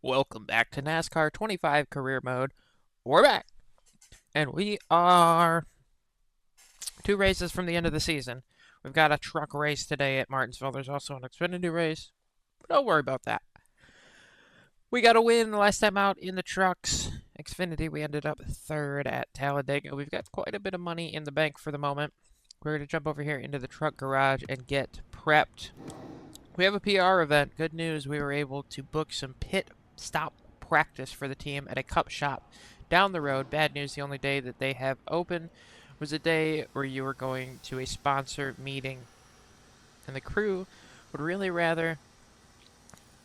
Welcome back to NASCAR 25 Career Mode. We're back, and we are 2 races from the end of the season. We've got a truck race today at Martinsville. There's also an Xfinity race, but don't worry about that. We got a win the last time out in the trucks. Xfinity, we ended up third at Talladega. We've got quite a bit of money in the bank for the moment. We're going to jump over here into the truck garage and get prepped. We have a PR event. Good news, we were able to book some pit stop practice for the team at a cup shop down the road. Bad news, the only day that they have open was a day where you were going to a sponsor meeting. And the crew would really rather...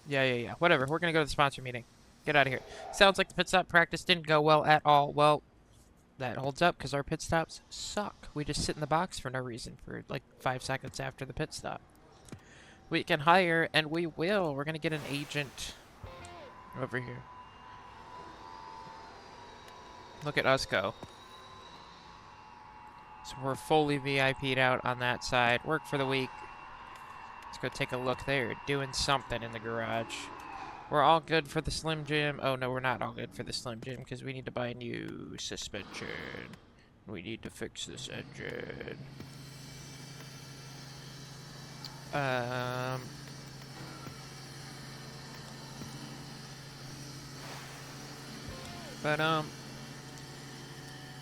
Yeah. Whatever, we're going to go to the sponsor meeting. Get out of here. Sounds like the pit stop practice didn't go well at all. Well, that holds up because our pit stops suck. We just sit in the box for no reason for like 5 seconds after the pit stop. We can hire, and we will. We're going to get an agent over here. Look at us go. So we're fully VIP'd out on that side. Work for the week. Let's go take a look there. Doing something in the garage. We're all good for the Slim Jim. Oh, no, we're not all good for the Slim Jim because we need to buy a new suspension. We need to fix this engine.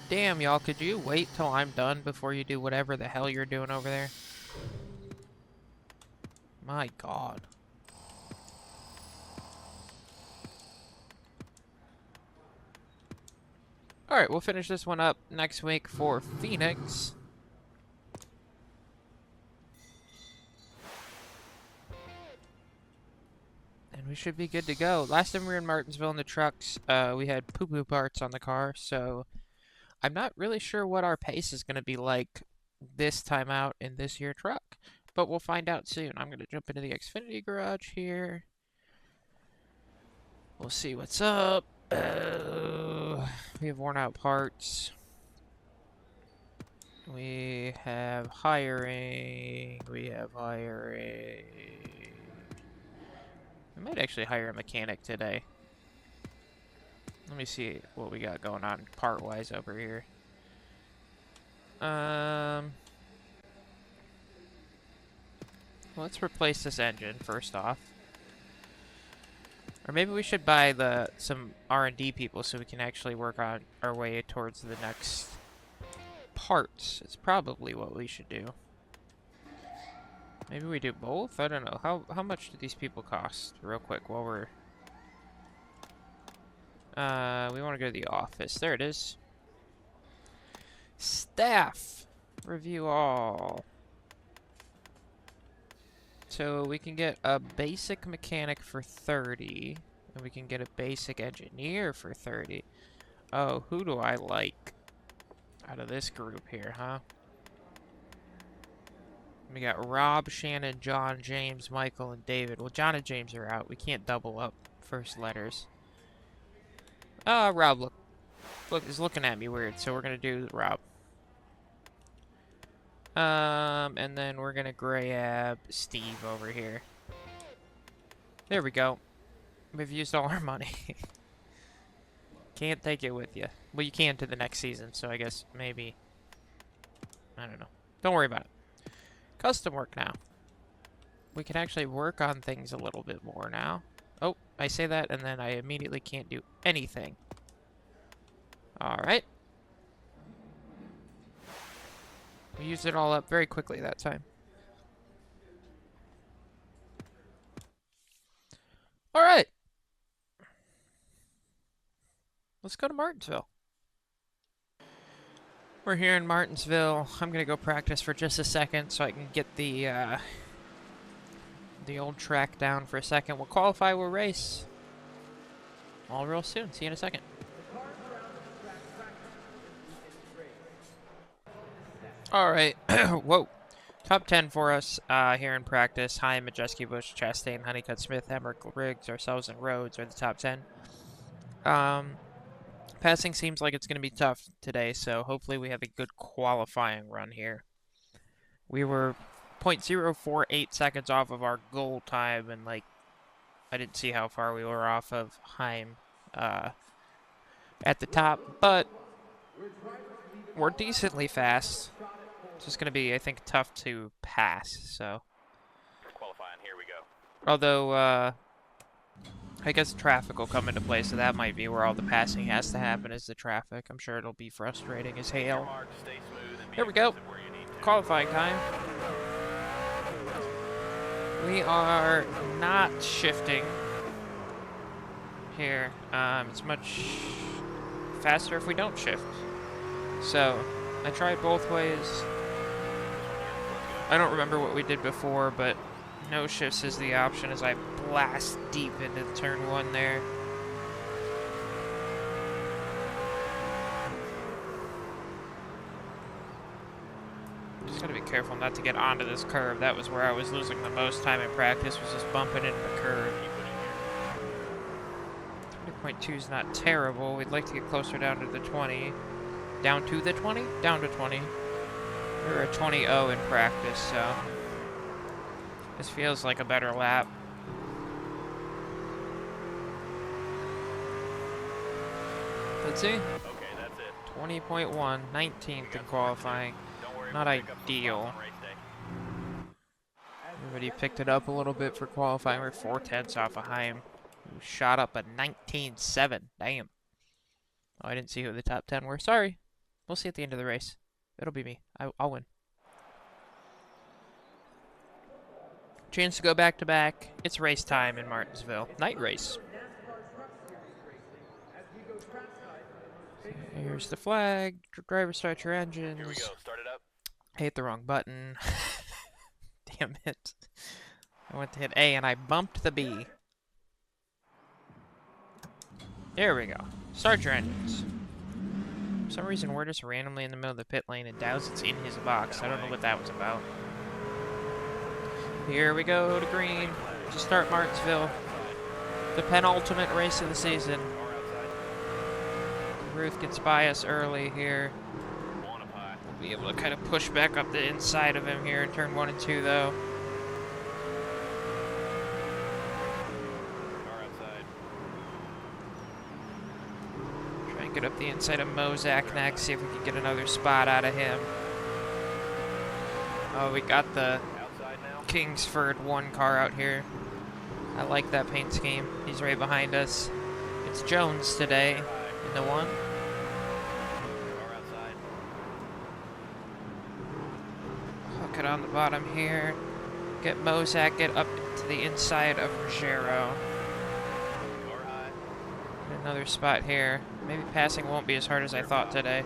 Damn, y'all, could you wait till I'm done before you do whatever the hell you're doing over there? My God. Alright, we'll finish this one up next week for Phoenix. And we should be good to go. Last time we were in Martinsville in the trucks, we had poo-poo parts on the car, so I'm not really sure what our pace is going to be like this time out in this year truck. But we'll find out soon. I'm going to jump into the Xfinity garage here. We'll see what's up. We have worn out parts. We have hiring. We might actually hire a mechanic today. Let me see what we got going on part-wise over here. Let's replace this engine first off. Or maybe we should buy some R&D people so we can actually work on our way towards the next parts. It's probably what we should do. Maybe we do both? I don't know. How much do these people cost? Real quick while we're... we want to go to the office. There it is. Staff! Review all. So we can get a basic mechanic for 30. And we can get a basic engineer for 30. Oh, who do I like out of this group here, huh? We got Rob, Shannon, John, James, Michael, and David. Well, John and James are out. We can't double up first letters. Rob, look, is looking at me weird, so we're gonna do Rob. And then we're gonna grab Steve over here. There we go. We've used all our money. Can't take it with you. Well, you can to the next season, so I guess maybe... I don't know. Don't worry about it. Custom work now. We can actually work on things a little bit more now. Oh, I say that, and then I immediately can't do anything. Alright. We used it all up very quickly that time. Alright. Let's go to Martinsville. We're here in Martinsville. I'm going to go practice for just a second so I can get the old track down for a second. We'll qualify, we'll race. All real soon. See you in a second. Alright. Whoa. Top 10 for us here in practice. Hine, Majeski, Bush, Chastain, Honeycutt, Smith, Emmerich, Riggs, ourselves, and Rhodes are the top 10. Passing seems like it's going to be tough today, so hopefully we have a good qualifying run here. We were 0.048 seconds off of our goal time and like I didn't see how far we were off of Heim at the top, but we're decently fast. It's just going to be, I think, tough to pass, so. Qualifying, here we go. Although, I guess traffic will come into play, so that might be where all the passing has to happen, is the traffic. I'm sure it'll be frustrating as hell. Here we go. Qualifying time. We are not shifting here. It's much faster if we don't shift. So, I tried both ways. I don't remember what we did before, but no shifts is the option as I blast deep into turn 1 there. Just gotta be careful not to get onto this curve. That was where I was losing the most time in practice, was just bumping into the curve. 20.2 is not terrible. We'd like to get closer down to the 20. Down to the 20? Down to 20. We were a 20.0 in practice, so this feels like a better lap. Let's see. Okay, that's it. 20.1, 19th in qualifying. Not ideal. Everybody picked it up a little bit for qualifying. We're 4/10 off of Heim, who shot up a 19.7. Damn. Oh, I didn't see who the top 10 were. Sorry. We'll see at the end of the race. It'll be me. I'll win. Chance to go back-to-back. It's race time in Martinsville. Night race. Here's the flag. Driver, start your engines. Here we go. Start it up. I hit the wrong button. Damn it. I went to hit A and I bumped the B. There we go. Start your engines. For some reason, we're just randomly in the middle of the pit lane and Dowsett's in his box. I don't know what that was about. Here we go to green to start Martinsville. The penultimate race of the season. Ruth gets by us early here. We'll be able to kind of push back up the inside of him here in turn 1 and 2, though. Try and get up the inside of Mozak next, see if we can get another spot out of him. Oh, we got the Kingsford 1 car out here. I like that paint scheme. He's right behind us. It's Jones today in the 1. Hook it on the bottom here. Get Mozak, get up to the inside of Ruggiero. Get another spot here. Maybe passing won't be as hard as I thought today.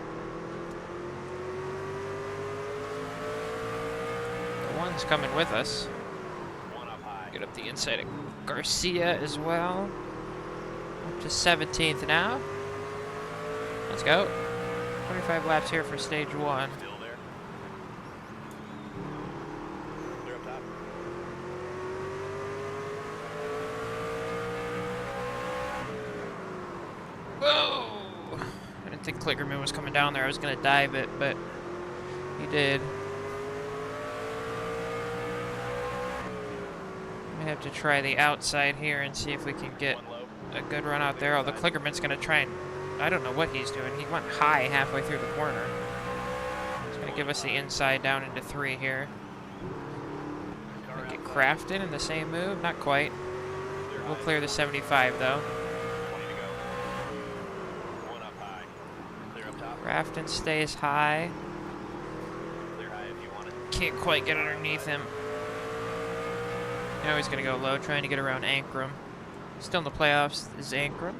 The 1's coming with us. Get up the inside of Garcia as well. Up to 17th now. Let's go. 25 laps here for stage 1. Still there. They're up top. Whoa! I didn't think Kligerman was coming down there. I was going to dive it, but he did. We have to try the outside here and see if we can get a good run out there. Oh, the Kligerman's going to try and... I don't know what he's doing. He went high halfway through the corner. He's going to give us the inside down into 3 here. Get Crafton in the same move. Not quite. We'll clear the 75, though. Crafton stays high. Can't quite get underneath him. Now he's going to go low, trying to get around Ankrum. Still in the playoffs is Ankrum.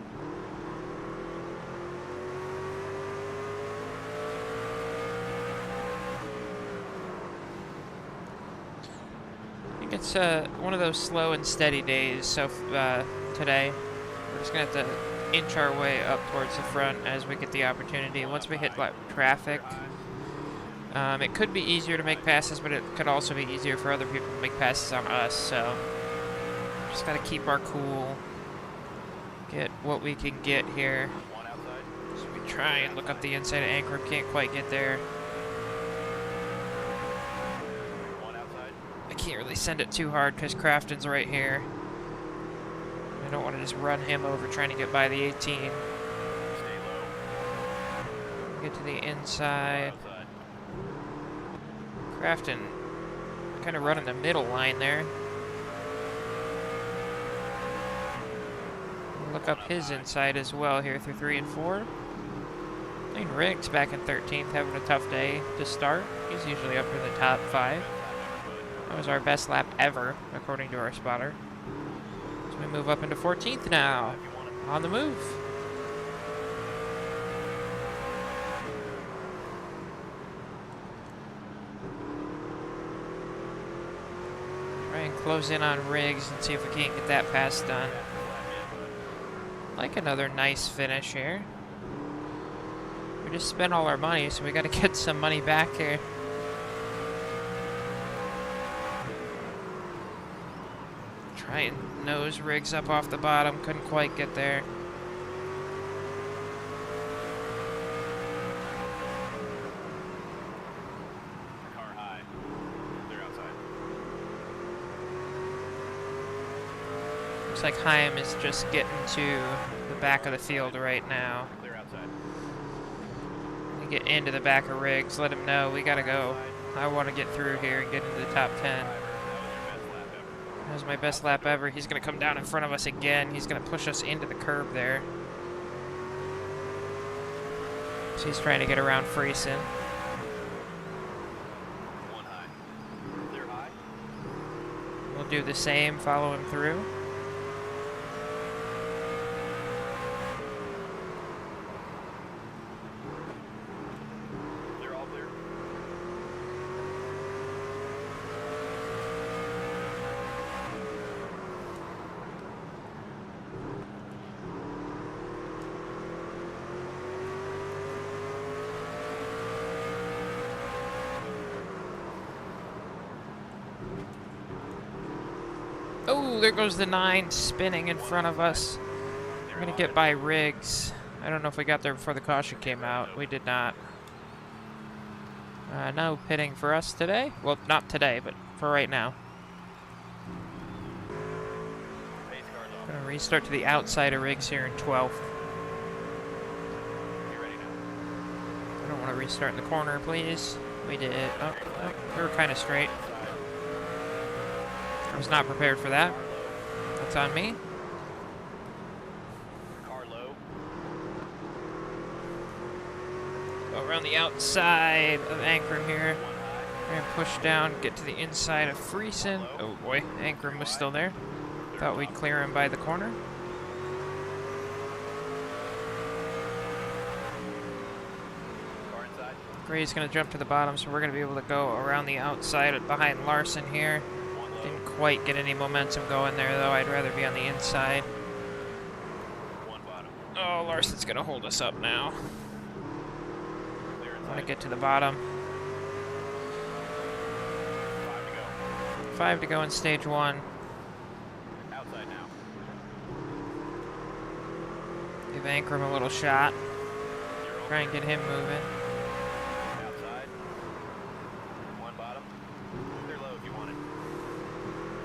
I think it's one of those slow and steady days. So today, we're just going to have to inch our way up towards the front as we get the opportunity. Once we hit traffic, it could be easier to make passes, but it could also be easier for other people to make passes on us. So just got to keep our cool, get what we can get here. So we try and look up the inside of Ankrum, can't quite get there. I can't really send it too hard because Crafton's right here. I don't want to just run him over trying to get by the 18. Stay low. Get to the inside. Outside. Crafton kind of running the middle line there. Look up his inside as well here through 3 and 4. I mean, Riggs back in 13th, having a tough day to start. He's usually up in the top 5. That was our best lap ever, according to our spotter. So we move up into 14th now. On the move. Try and close in on Riggs and see if we can't get that pass done. Like another nice finish here. We just spent all our money, so we got to get some money back here. Try and nose Riggs up off the bottom. Couldn't quite get there. Car high. They're outside. Looks like Chaim is just getting to the back of the field right now. Clear outside. We get into the back of Riggs. Let him know we gotta go. I want to get through here and get into the top 10. That was my best lap ever. He's going to come down in front of us again. He's going to push us into the curb there. So he's trying to get around Friesen. One high. Clear high. We'll do the same, follow him through. They're all clear. Oh, there goes the 9 spinning in front of us. We're going to get by Riggs. I don't know if we got there before the caution came out. We did not. No pitting for us today. Well, not today, but for right now. Pace cars off. Going to restart to the outside of Riggs here in 12th. Get ready now. I don't want to restart in the corner, please. We did. Oh, we were kind of straight. I was not prepared for that. That's on me. Car low. Go around the outside of Ankrum here. One high. We're gonna push down, get to the inside of Friesen. Oh boy, Ankrum was still there. Thought we'd clear him by the corner. Car inside. Gray's gonna jump to the bottom, so we're gonna be able to go around the outside behind Larson here. One low. Didn't quite get any momentum going there though. I'd rather be on the inside. One bottom. Oh, Larson's gonna hold us up now. Clear I want to inside. get to the bottom. 5 to go. 5 to go in stage 1. Outside now. Give Ankrum a little shot. You're Try and get him moving. outside. One bottom. Clear low if you want it.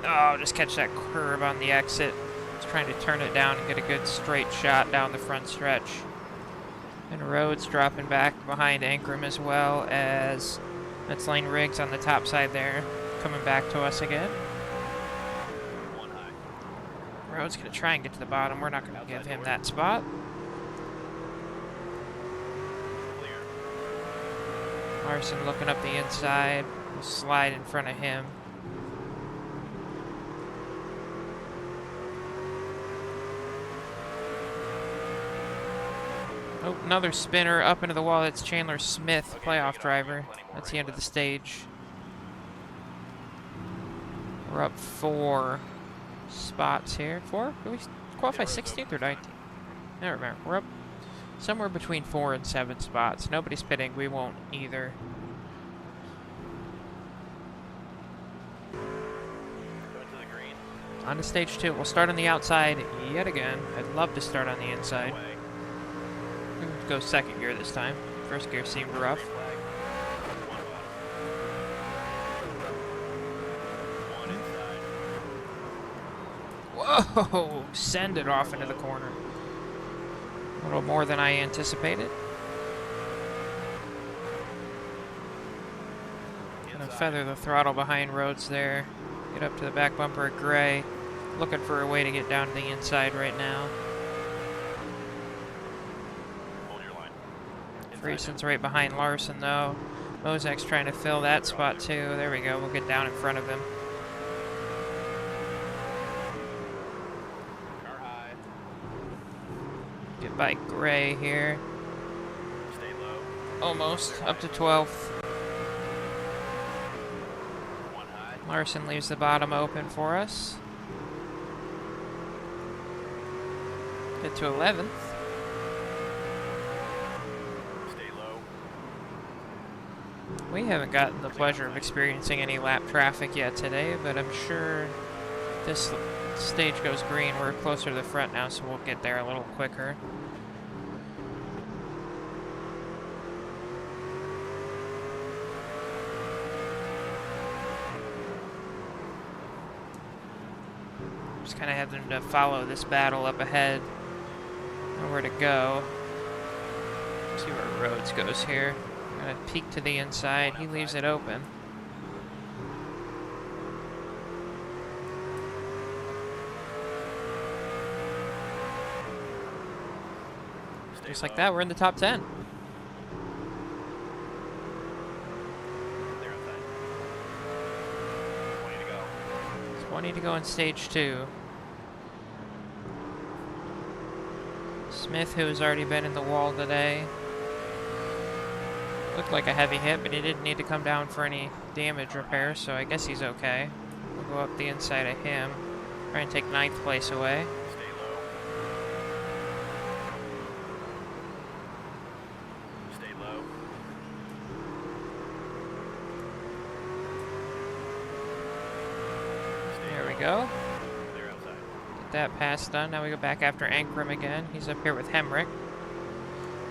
Oh, just catch that curve on the exit. Just trying to turn it down and get a good straight shot down the front stretch. And Rhodes dropping back behind Ankrum as well as that's Lane Riggs on the top side there. Coming back to us again. One high. Rhodes going to try and get to the bottom. We're not going to give him that spot. Clear. Larson looking up the inside. We'll slide in front of him. Oh, another spinner up into the wall. That's Chandler Smith, playoff driver. That's the end of the stage. We're up 4 spots here. 4? Did we qualify 16th or 19th? I don't remember. We're up somewhere between 4 and 7 spots. Nobody's pitting. We won't either. Going to the green. On to stage 2. We'll start on the outside yet again. I'd love to start on the inside. Away. Go second gear this time. First gear seemed rough. Green flag. One bottom. One inside. Oh, send it off into the corner. A little more than I anticipated. Gonna feather the throttle behind Rhodes there. Get up to the back bumper of Gray. Looking for a way to get down to the inside right now. Hold your line. Frieson's right behind Larson though. Mozek's trying to fill that spot too. There we go. We'll get down in front of him. Car high. Get by Gray here. Stay low. Almost. Up to 12th. One high. Larson leaves the bottom open for us. Get to 11th. Stay low. We haven't gotten the pleasure of experiencing any lap traffic yet today, but I'm sure this stage goes green. We're closer to the front now, so we'll get there a little quicker. Just kind of having to follow this battle up ahead. Know where to go. See where Rhodes goes here. Gonna peek to the inside. He leaves it open. Just like that, we're in the top 10. They're outside. 20 to go. 20 to go in stage 2. Smith, who has already been in the wall today. Looked like a heavy hit, but he didn't need to come down for any damage repair, so I guess he's okay. We'll go up the inside of him. Try and take 9th place away. Stay low. Stay low. There we go. They're outside. Get that pass done. Now we go back after Ankrum again. He's up here with Hemrick.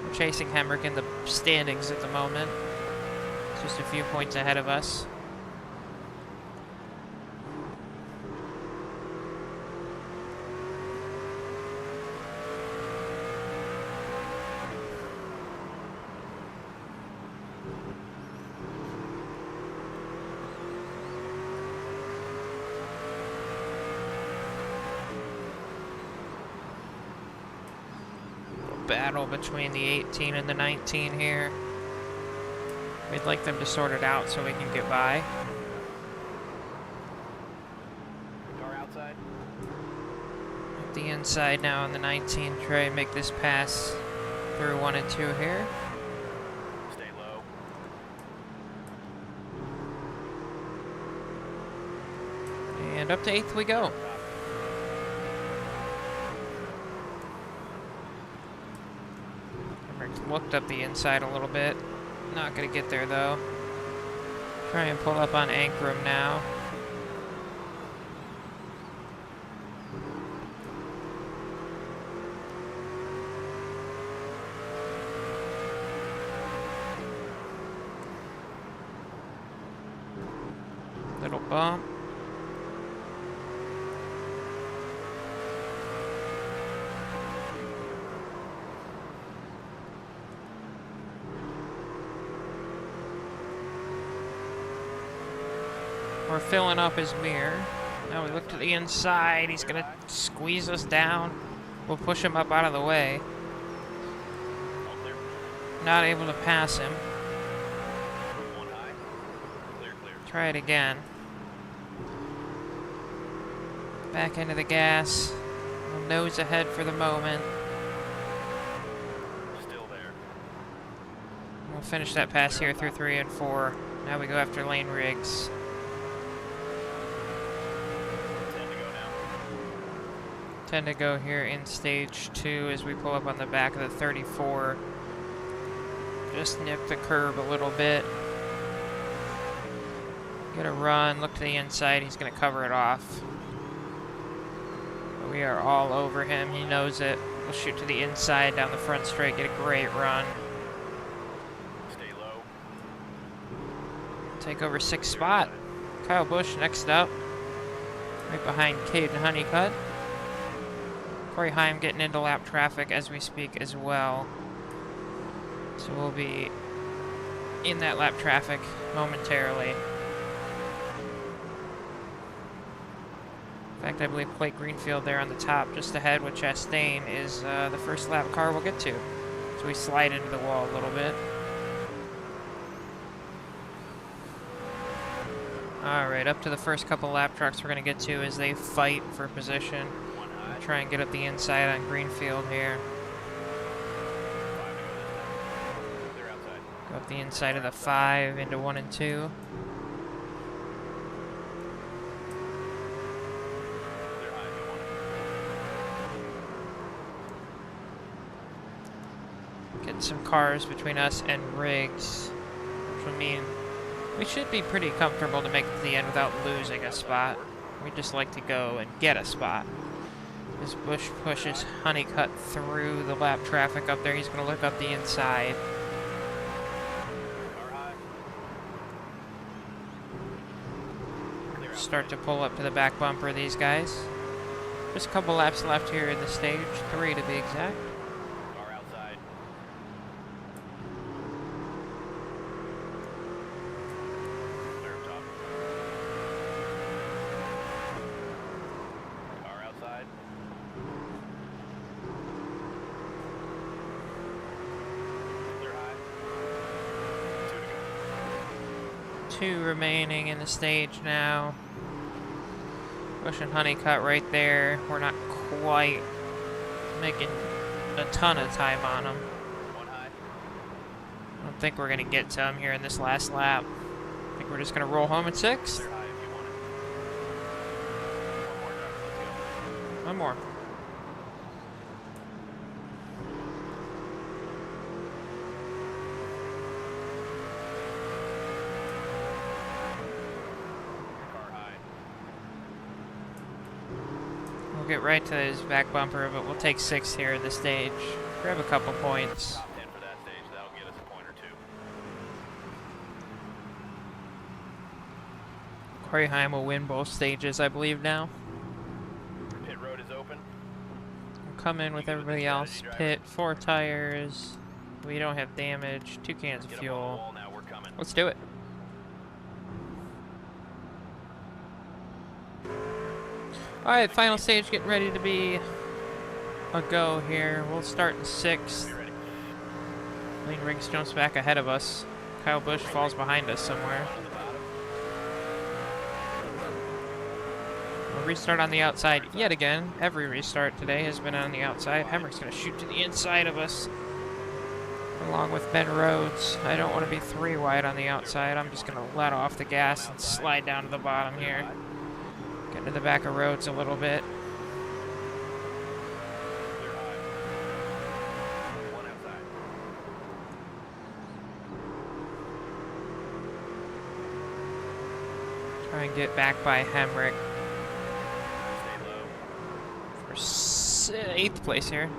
We're chasing Hemrick in the standings at the moment. Just a few points ahead of us. Battle between the 18 and the 19 here. We'd like them to sort it out so we can get by. Car outside. At the inside now on the 19, try and make this pass through 1 and 2 here. Stay low. And up to 8th we go. Looked up the inside a little bit. Not gonna get there though. Try and pull up on Ankrum now. Little bump. We're filling up his mirror. Now we look to the inside. He's gonna squeeze us down. We'll push him up out of the way. All clear. Not able to pass him. One high. Clear, clear. Try it again. Back into the gas. Nose ahead for the moment. Still there. We'll finish that pass here through 3 and 4. Now we go after Lane Riggs. 10 to go now. 10 to go here in stage 2 as we pull up on the back of the 34. Just nip the curb a little bit. Get a run, look to the inside, he's gonna cover it off. But we are all over him, he knows it. We'll shoot to the inside, down the front straight, get a great run. Stay low. Take over 6th spot. Kyle Busch next up. Right behind Caden Honeycutt. Corey Heim getting into lap traffic as we speak as well. So we'll be in that lap traffic momentarily. In fact, I believe Blake Greenfield there on the top, just ahead with Chastain, is the first lap car we'll get to. So we slide into the wall a little bit. Alright, up to the first couple lap trucks we're going to get to as they fight for position. We'll try and get up the inside on Greenfield here. Go up the inside of the 5 into 1 and 2. Getting some cars between us and Riggs, which will mean we should be pretty comfortable to make it to the end without losing a spot. We just like to go and get a spot. As Bush pushes Honeycutt through the lap traffic up there, he's going to look up the inside. Start to pull up to the back bumper of these guys. Just a couple laps left here in the stage, 3 to be exact. Car outside. Third top. Car outside. Clear high. 2 to go. 2 remaining in the stage now. Pushing Honeycutt right there. We're not quite making a ton of time on him. 1 high. I don't think we're going to get to him here in this last lap. I think we're just going to roll home at 6. Clear high if you want it. One more driver, let's go. One more. Car high. We'll get right to his back bumper, but we'll take 6 here in the stage. Grab a couple points. Top 10 for that stage. That'll get us a point or 2. Corey Heim will win both stages, I believe, now. Pit road is open. We'll come in with everybody else. Pit, 4 tires. We don't have damage. 2 cans of Get up on the fuel. wall now. We're coming. Let's do it. Alright, final stage getting ready to be a go here. We'll start in 6th. Be ready. Lane Riggs jumps back ahead of us. Kyle Busch falls behind us somewhere. On the bottom. We'll restart on the outside yet again. Every restart today has been on the outside. Hemrick's going to shoot to the inside of us, along with Ben Rhodes. I don't want to be 3 wide on the outside. I'm just going to let off the gas and slide down to the bottom here. Get into the back of Rhodes a little bit. Clear high. 1 outside. Try and get back by Hemrick Stay low. for 8th place here.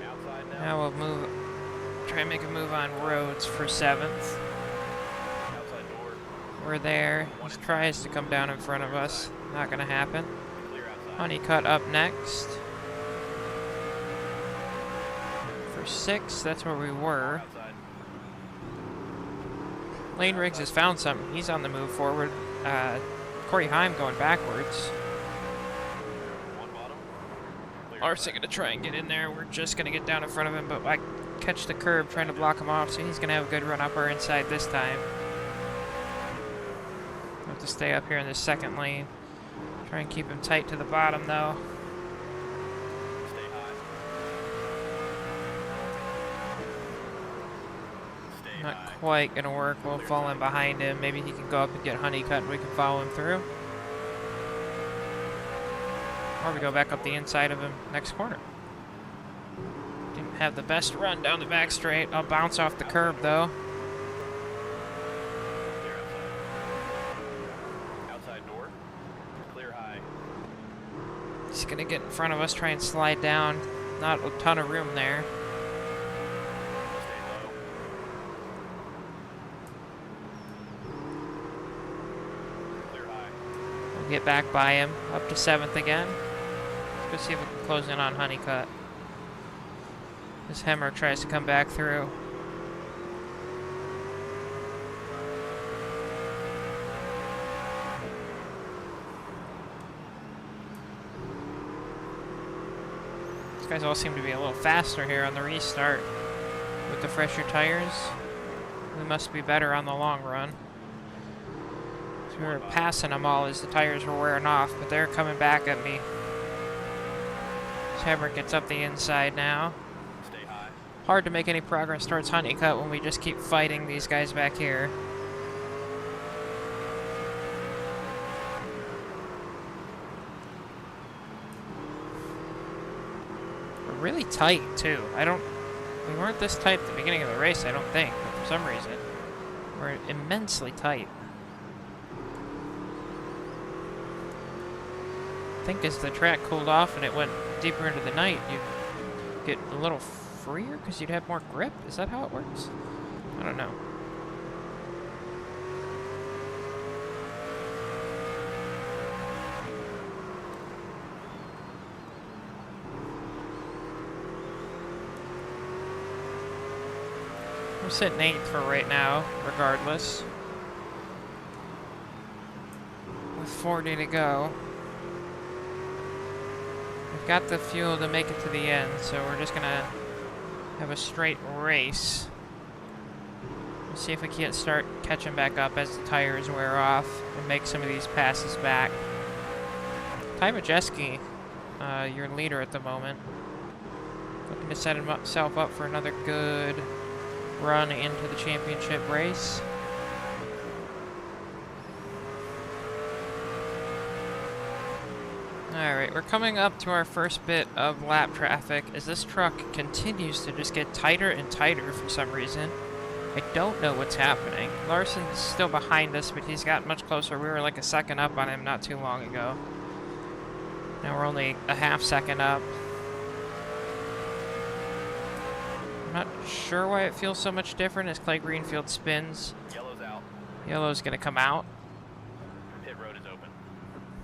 Outside now. Now we'll move. Try and make a move on Rhodes for 7th. Outside door. We're there. He tries to come down in front of us. Not going to happen. Clear outside. Honeycutt up next. For 6th, that's where we were. Outside. Lane Riggs has found something. He's on the move forward. Corey Heim going backwards. 1 bottom. Clear Larson going to try and get in there. We're just going to get down in front of him, but I catch the curb trying to block him off, so he's going to have a good run up our inside this time. Have to stay up here in the 2nd lane. Try and keep him tight to the bottom, though. Stay high. Stay Not high. quite going to work. We'll fall in behind him. Maybe he can go up and get Honeycutt and we can follow him through. Or we go back up the inside of him next corner. Didn't have the best run down the back straight. I'll bounce off the curb, though. Clear outside. Outside door. Clear high. He's going to get in front of us, try and slide down. Not a ton of room there. Stay low. Clear high. We'll get back by him. Up to 7th again. Let's see if we can close in on Honeycutt. This Hemmer tries to come back through. These guys all seem to be a little faster here on the restart with the fresher tires. We must be better on the long run. So we were passing them all as the tires were wearing off, but they're coming back at me. Hemmer gets up the inside now. Stay high. Hard to make any progress towards Honeycutt when we just keep fighting these guys back here. We're really tight, too. We weren't this tight at the beginning of the race, I don't think, but for some reason, we're immensely tight. I think as the track cooled off and it went deeper into the night, you get a little freer because you'd have more grip? Is that how it works? I don't know. We're sitting 8th for right now, regardless. With 40 to go. We've got the fuel to make it to the end, so we're just gonna have a straight race. Let's see if we can't start catching back up as the tires wear off and make some of these passes back. Ty Majeski, your leader at the moment. Looking to set himself up for another good run into the championship race. Alright, we're coming up to our first bit of lap traffic as this truck continues to just get tighter and tighter for some reason. I don't know what's happening. Larson's still behind us, but he's gotten much closer. We were like a second up on him not too long ago. Now we're only a half second up. I'm not sure why it feels so much different as Clay Greenfield spins. Yellow's out. Yellow's gonna come out. Pit road is open.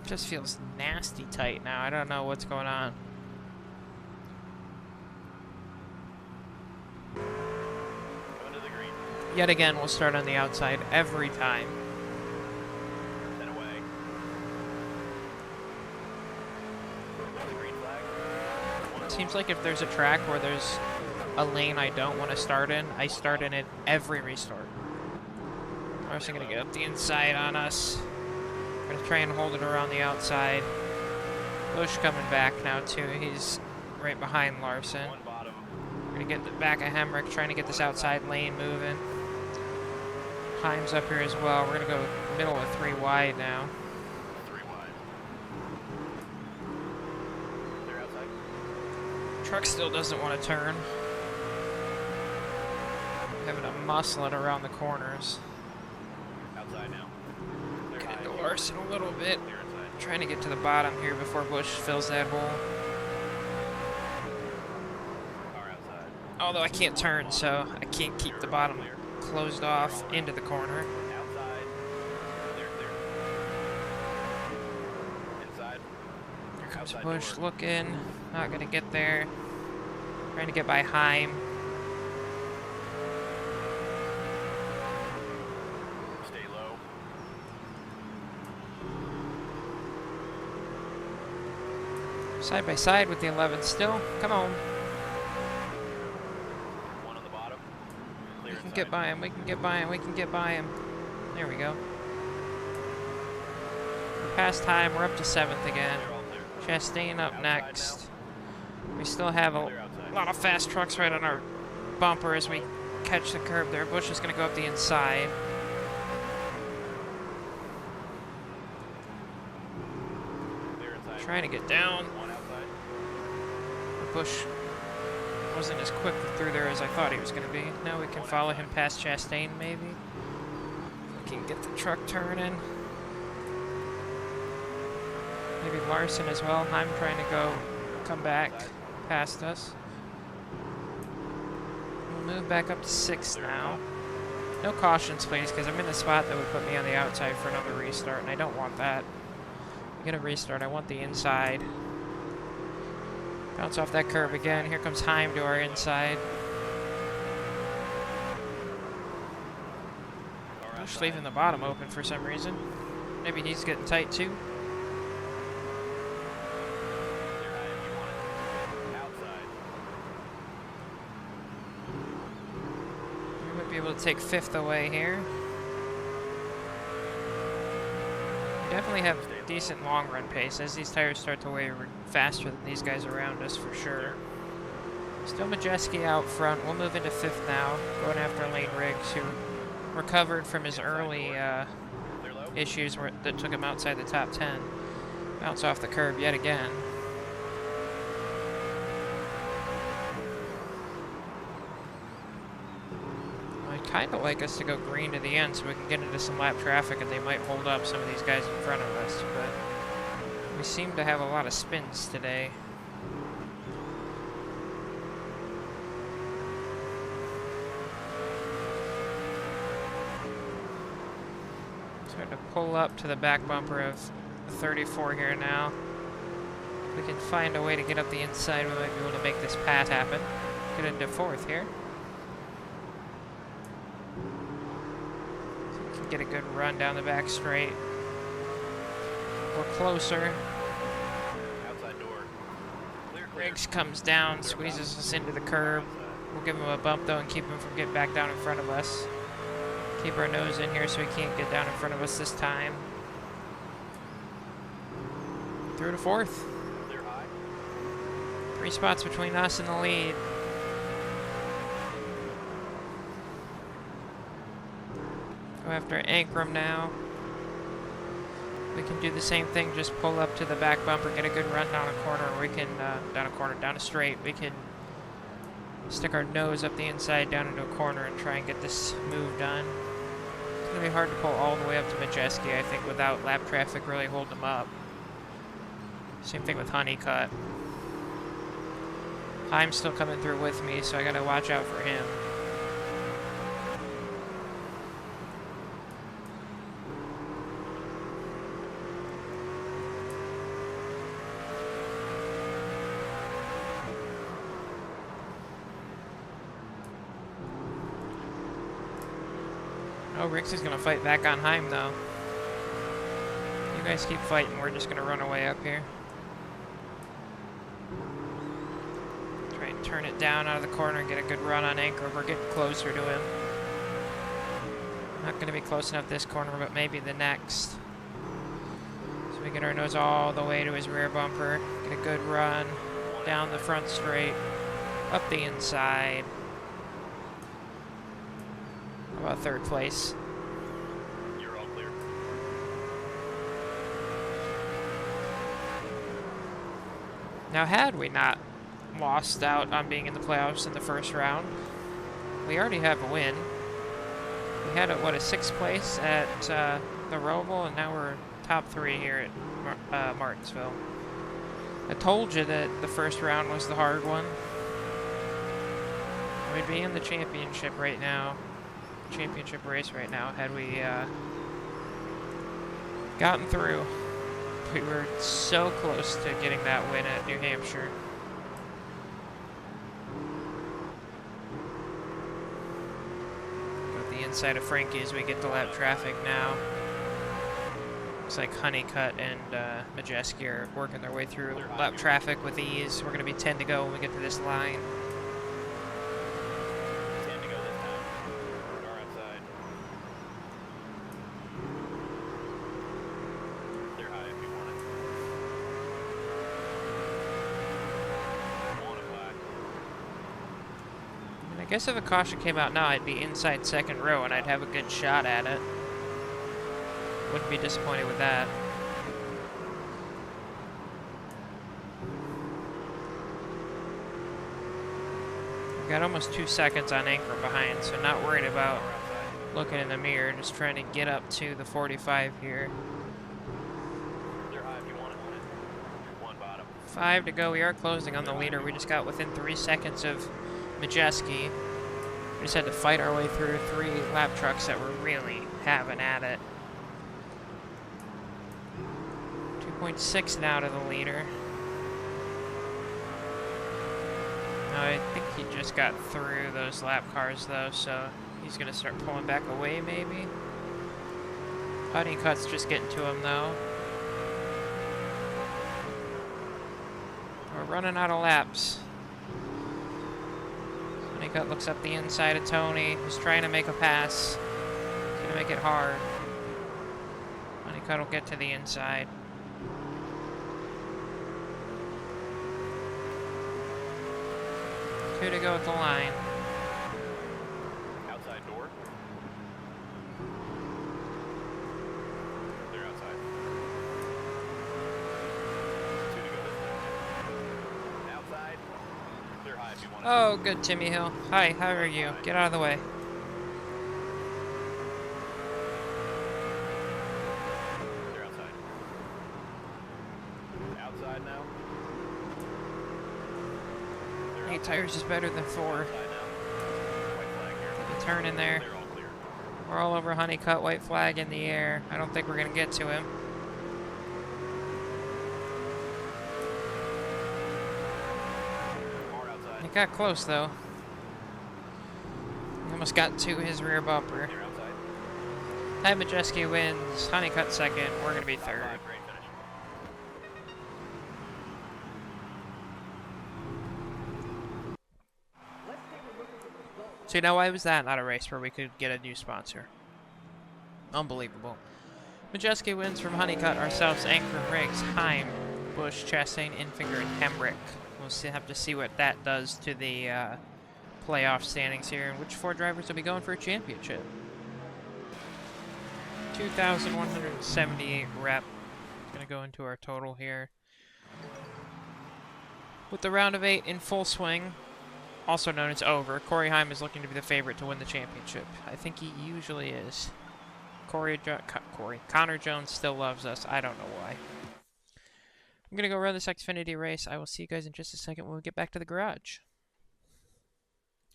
Just feels nasty tight now. I don't know what's going on. Going to the green. Yet again, we'll start on the outside every time. 10 away. The green flag. Seems like if there's a track where there's a lane I don't want to start in, I start in it every restart. Larson gonna get up the inside on us. We're gonna try and hold it around the outside. Bush coming back now too. He's right behind Larson. One bottom. We're gonna get the back of Hemrick, trying to get this outside lane moving. Himes up here as well. We're gonna go middle of 3 wide now. 3 wide. They're outside. Truck still doesn't want to turn. Having to muscle it around the corners. Outside now. They're Get high. into Larson a little bit. They're inside. Trying to get to the bottom here before Bush fills that hole. Car outside. Although I can't turn, so I can't keep the bottom closed off into the corner. Outside. They're clear. Inside. Here comes Outside Bush door. looking. Not gonna get there. Trying to get by Heim. Stay low. Side by side with the 11 still. Come on. One on the bottom. Clear We can inside. get by him. We can get by him. We can get by him. There we go. We're past time. We're up to 7th again. They're all clear. Chastain up Outside next. We still have a Clear outside. lot of fast trucks right on our bumper as we catch the curb there. Bush is going to go up the inside. Clear inside. Trying to get down. One outside. Bush wasn't as quick through there as I thought he was going to be. Now we can follow him past Chastain, maybe. We can get the truck turning. Maybe Larson as well. I'm trying to come back past us. We'll move back up to 6th now. No cautions, please, because I'm in the spot that would put me on the outside for another restart, and I don't want that. I'm going to restart. I want the inside. Bounce off that curb again. Here comes Heim to our inside. Bush leaving the bottom open for some reason. Maybe he's getting tight too. We might be able to take 5th away here. We definitely have decent long run pace as these tires start to weigh faster than these guys around us for sure. Still Majeski out front. We'll move into 5th now, going after Lane Riggs, who recovered from his early issues that took him outside the top 10. Bounce off the curb yet again. I'd kind of like us to go green to the end so we can get into some lap traffic and they might hold up some of these guys in front of us, but we seem to have a lot of spins today. Starting to pull up to the back bumper of 34 here now. If we can find a way to get up the inside, we might be able to make this pass happen. Get into 4th here. So we can get a good run down the back straight. We're closer. Outside door. Clear. Riggs comes down, squeezes us into the curb. We'll give him a bump though and keep him from getting back down in front of us. Keep our nose in here so he can't get down in front of us this time. Through to 4th. Clear high. 3 spots between us and the lead. Go after Ankrum now. We can do the same thing, just pull up to the back bumper, get a good run down a corner, or we can, down a straight. We can stick our nose up the inside down into a corner and try and get this move done. It's going to be hard to pull all the way up to Majeski, I think, without lap traffic really holding him up. Same thing with Honeycutt. Heim's still coming through with me, so I got to watch out for him. Oh, Riggs is going to fight back on Heim, though. You guys keep fighting. We're just going to run away up here. Try and turn it down out of the corner and get a good run on Ankrum. We're getting closer to him. Not going to be close enough this corner, but maybe the next. So we get our nose all the way to his rear bumper. Get a good run down the front straight. Up the inside. How about 3rd place? You're all clear. Now, had we not lost out on being in the playoffs in the 1st round, we already have a win. We had a 6th place at the Roval, and now we're top 3 here at Martinsville. I told you that the 1st round was the hard one. We'd be in the championship right now. Championship race right now had we gotten through. We were so close to getting that win at New Hampshire. Go the inside of Frankie as we get to lap traffic now. Looks like Honeycutt and Majeski are working their way through lap traffic with ease. We're going to be 10 to go when we get to this line. I guess if a caution came out now, I'd be inside 2nd row and I'd have a good shot at it. Wouldn't be disappointed with that. We've got almost 2 seconds on Ankrum behind, so not worried about looking in the mirror, just trying to get up to the 45 here. 5 to go. We are closing on the leader. We just got within 3 seconds of Majeski. We just had to fight our way through 3 lap trucks that were really having at it. 2.6 now to the leader. I think he just got through those lap cars though, so he's gonna start pulling back away maybe. Honeycutt's just getting to him though. We're running out of laps. Honeycutt looks up the inside of Tony, who's trying to make a pass. He's gonna make it hard. Honeycutt will get to the inside. Two to go at the line. Outside door. They're outside. Two to go this time. Outside. Clear high if you want to. Oh, good, Timmy Hill. Hi, how are you? Get out of the way. They're outside. Outside now. 8 tires is better than 4. Outside now. White flag here. The turn in there. They're all clear. We're all over Honeycutt, white flag in the air. I don't think we're going to get to him. More outside. It got close, though. Almost got to his rear bumper. They're outside. Ty Majeski wins. Honeycutt second. We're going to be third. Five, great finish. So now why was that not a race where we could get a new sponsor? Unbelievable. Majeski wins from Honeycutt, ourselves, Anchor, Riggs, Heim, Bush, Chastain, Infinger, and Hemrick. We'll have to see what that does to the playoff standings here and which 4 drivers will be going for a championship. 2,178 rep. Going to go into our total here. With the round of 8 in full swing, also known as over, Corey Heim is looking to be the favorite to win the championship. I think he usually is. Connor Jones still loves us. I don't know why. I'm going to go run this Xfinity race. I will see you guys in just a second when we get back to the garage.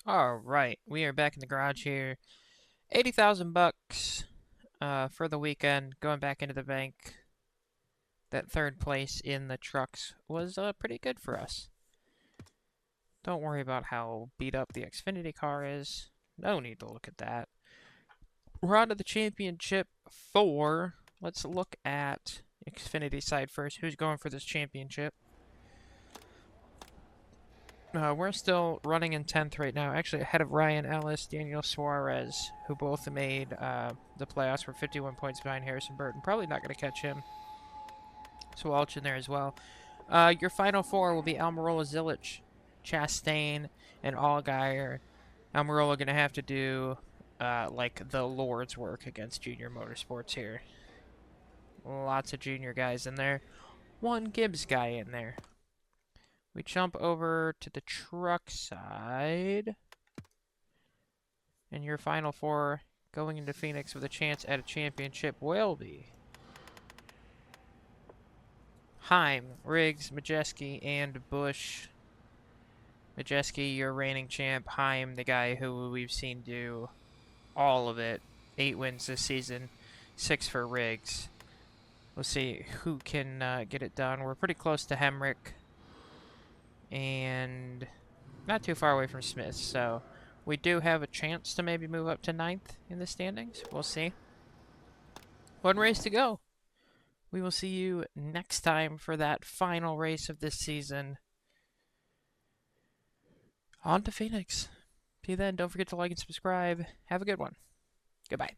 Alright, we are back in the garage here. 80,000 bucks for the weekend, going back into the bank. That 3rd place in the trucks was pretty good for us. Don't worry about how beat up the Xfinity car is. No need to look at that. We're on to the championship 4. Let's look at Xfinity side first. Who's going for this championship? We're still running in 10th right now. Actually ahead of Ryan Ellis, Daniel Suarez, who both made the playoffs. For 51 points behind Harrison Burton. Probably not going to catch him. So Walsh in there as well. Your final 4 will be Almirola, Zilich, Chastain, and Allgaier. Almirola going to have to do like the Lord's work against Junior Motorsports here. Lots of junior guys in there. One Gibbs guy in there. We jump over to the truck side. And your final 4 going into Phoenix with a chance at a championship will be Heim, Riggs, Majeski, and Bush. Majeski, your reigning champ. Heim, the guy who we've seen do all of it. 8 wins this season, 6 for Riggs. We'll see who can get it done. We're pretty close to Hemrick. And not too far away from Smith. So we do have a chance to maybe move up to 9th in the standings. We'll see. 1 race to go. We will see you next time for that final race of this season. On to Phoenix. See you then. Don't forget to like and subscribe. Have a good one. Goodbye.